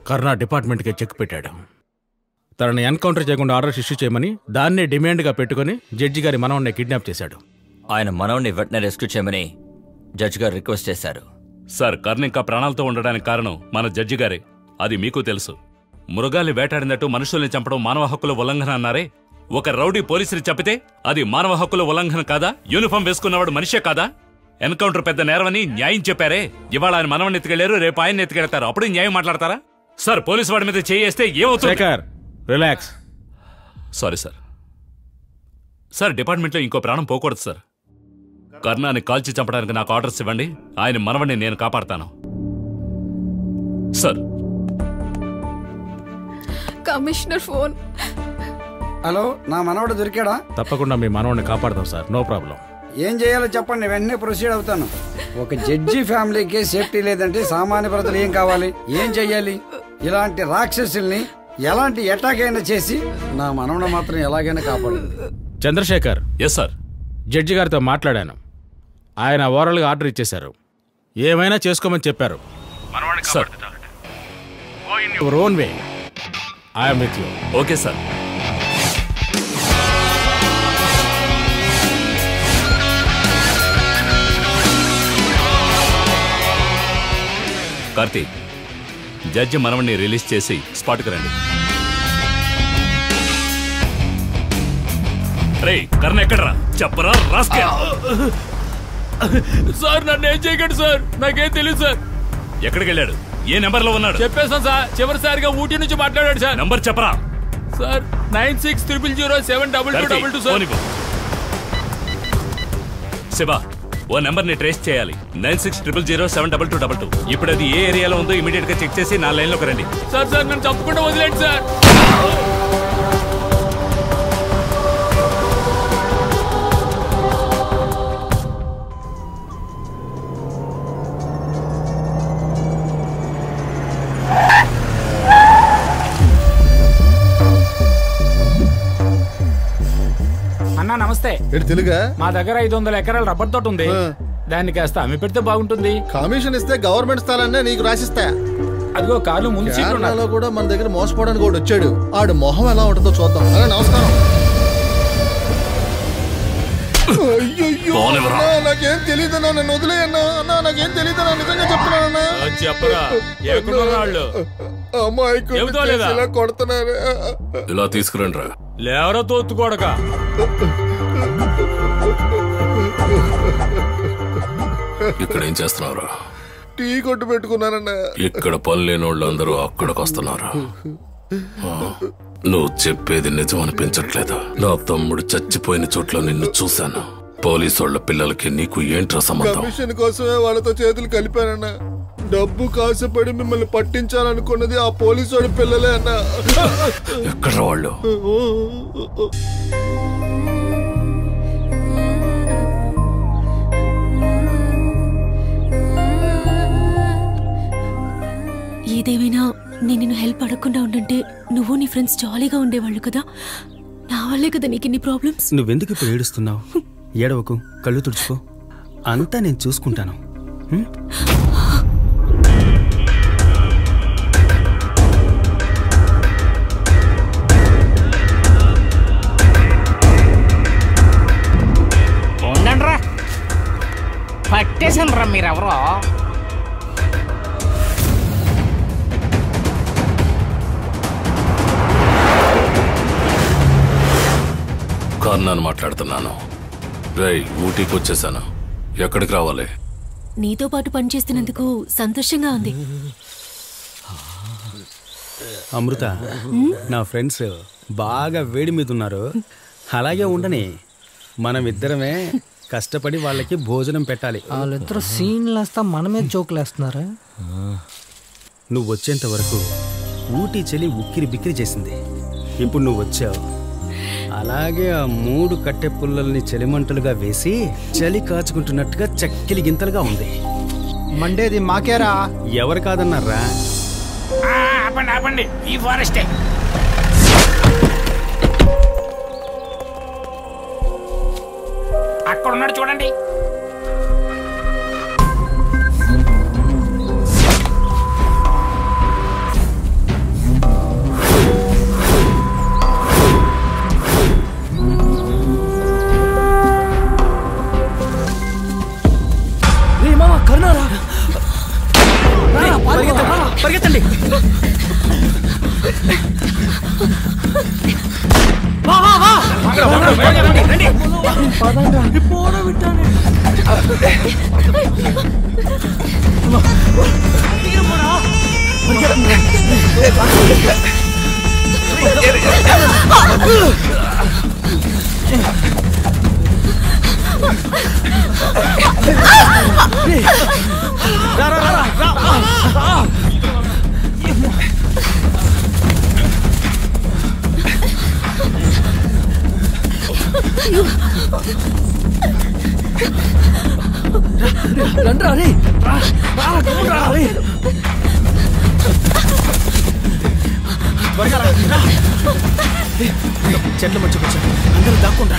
కర్ణ డిపార్ట్మెంట్కి చెక్ పెట్టాడు. తనని ఎన్కౌంటర్ చేయకుండా ఆర్డర్స్ ఇష్యూ చేయమని దాన్నే డిమాండ్గా పెట్టుకుని జడ్జి గారి మనవణ్ణి కిడ్నాప్ చేశాడు. ఆయన మనవణ్ణి వెంటనే రెస్క్యూ చేయమని జడ్జి గారు రిక్వెస్ట్ చేశారు. సార్, కర్ణ ఇంకా ప్రాణాలతో ఉండడానికి కారణం మన జడ్జి గారే. అది మీకు తెలుసు. మృగాల్ని వేటాడినట్టు మనుషుల్ని చంపడం మానవ హక్కుల ఉల్లంఘన అన్నారే. ఒక రౌడీ పోలీసుని చంపితే అది మానవ హక్కుల ఉల్లంఘన కాదా? యూనిఫామ్ వేసుకున్నవాడు మనిషే కాదా? ఎన్కౌంటర్ పెద్ద నేరమని న్యాయం చెప్పారే. ఇవాళ ఆయన మనవణ్ణి ఎత్తుకెళ్లారు, రేపు ఆయన ఎత్తుకెళ్తారు. అప్పుడు న్యాయం మాట్లాడతారా? సార్, పోలీసు వాడి మీద చేయేస్తే ఏమవుతుంది? రిలాక్స్. Sorry sir. సార్, డిపార్ట్మెంట్లో ఇంకో ప్రాణం పోకూడదు సార్. కర్ణాన్ని కాల్చి చంపడానికి నాకు ఆర్డర్స్ ఇవ్వండి. ఆయన మనవణ్ణి నేను కాపాడతాను సార్. Commissioner phone. హలో, నా మనవడు దొరికాడా? తప్పకుండా మీ మనవడిని కాపాడతాం సార్, నో ప్రాబ్లం. ఏం చేయాలో చెప్పండి, వెంటనే ప్రొసీడ్ అవుతాను. ఒక జడ్జి ఫ్యామిలీకి సేఫ్టీ లేదంటే సామాన్య ప్రజలు ఏం కావాలి? ఏం చెయ్యాలి? ఇలాంటి రాక్షసుల్ని ఎలాంటి అటాక్ అయినా చేసి నా మనవడు మాత్రం ఎలాగైనా కాపాడు. చంద్రశేఖర్. Yes sir. జడ్జి గారితో మాట్లాడాను. ఆయన ఓవరాల్గా ఆర్డర్ ఇచ్చేశారు. ఏమైనా చేసుకోమని చెప్పారు. Sir, your own way. I'm with you. Okay sir. Karthik, judge మనవణ్ణి రిలీజ్ చేసి స్పాట్కి రండి. రే, కర్ణ ఎక్కడరా? చెప్పరా రాస్కే. సార్, నన్ను ఏం చేయకండి సార్, నాకేం తెలియదు సార్. ఎక్కడికి వెళ్ళాడు? ఏ నెంబర్ లో ఉన్నాడు? చెప్పేసాను సార్, చివరిసారిగా ఊటీ నుంచి మాట్లాడాడు సార్. నంబర్ చెప్పరా? Sir, 9600072222 sir. శివ, ఓ నెంబర్ ని ట్రేస్ చేయాలి. 9600072222. ఇప్పుడు అది ఏ ఏరియాలో ఉందో ఇమీడియట్ గా చెక్ చేసి నా లైన్ లోకి రండి. సార్, నన్ను తప్పకుండా వదిలేండి సార్. అన్నా నమస్తే. తెలుగా? మా దగ్గర 500 ఎకరాల రబ్బర్ తోట ఉంది. దాన్ని కాస్త అమ్మి పెడితే బాగుంటుంది. కమిషన్ ఇస్తే గవర్నమెంట్ స్థలాన్ని నీకు రాసిస్తా. అదిగో కార్లు ముందు సీట్లో కూడా మన దగ్గర మోసపోవడానికి కూడా వచ్చాడు. ఆడు మొహం ఎలా ఉంటుందో చూద్దాం. నమస్కారం. నాకేం తెలియదు, నన్ను వదిలేయన్నా. నాకేం తెలియదు, నిజంగా చెప్తున్నానన్నా. చెప్పరా, అమ్మాయి కొడుతున్నారు. ఇలా తీసుకురండి రా. లేవరా తోత్తుకోడక. ఇక్కడ ఏం చేస్తున్నారా? టీ కొట్టు పెట్టుకున్నానన్నా. ఇక్కడ పని లేని వాళ్ళందరూ అక్కడికి వస్తున్నారు. నువ్వు చెప్పేది నిజం అనిపించట్లేదు. నా తమ్ముడు చచ్చిపోయిన చోట్ల నిన్ను చూశాను. పోలీసు వాళ్ళ పిల్లలకి నీకు ఏంట్రా సంబంధం? కమిషన్ కోసమే వాళ్ళతో చేతులు కలిపానన్నా. డబ్బు కాసుపడి మిమ్మల్ని పట్టించాలనుకున్నది ఆ పోలీసు వాడి పిల్లలే అన్నా. ఎక్కడ వాళ్ళు? ఏదేమైనా నేను నిన్ను హెల్ప్ అడగకుండా ఉండంటే నువ్వు నీ ఫ్రెండ్స్ జాలీగా ఉండేవాళ్ళు కదా. నా వల్లే కదా నీకు ఇన్ని ప్రాబ్లమ్స్. నువ్వెందుకు ఇప్పుడు ఏడుస్తున్నావు? ఏడవకు, కళ్ళు తుడుచుకో. అంతా నేను చూసుకుంటాను. ఉండండిరా, పట్టేశాను రా మీరెవరో. కర్ణాన్ని మాట్లాడుతున్నాను. రేయ్, ఊటీకి వచ్చేసాను. ఎక్కడికి రావాలి? నీతో పాటు పనిచేస్తున్నందుకు సంతోషంగా ఉంది. అమృత, నా ఫ్రెండ్స్ బాగా వేడి మీద ఉన్నారు. అలాగే ఉండని. మనం ఇద్దరమే కష్టపడి వాళ్ళకి భోజనం పెట్టాలి. వాళ్ళిద్దరు సీన్లు వేస్తా మనమే జోకులు వేస్తున్నారా? నువ్వు వచ్చేంత వరకు ఊటీ చలి ఉక్కిరి బిక్కిరి చేసింది. ఇప్పుడు నువ్వు వచ్చావు. అలాగే ఆ 3 కట్టె పుల్లల్ని చలిమంటలుగా వేసి చలి కాచుకుంటున్నట్టుగా చక్కిలి గింతలుగా ఉంది. మండేది మాకేరా. ఎవరు కాదన్నారా? ఆపండి ఆపండి, ఈ ఫారెస్టే. అక్కడ ఉన్నాడు చూడండి. పరిగెత్తండి. చెట్ల మధ్యకు వచ్చా, అందరూ దాక్కుండ్రా.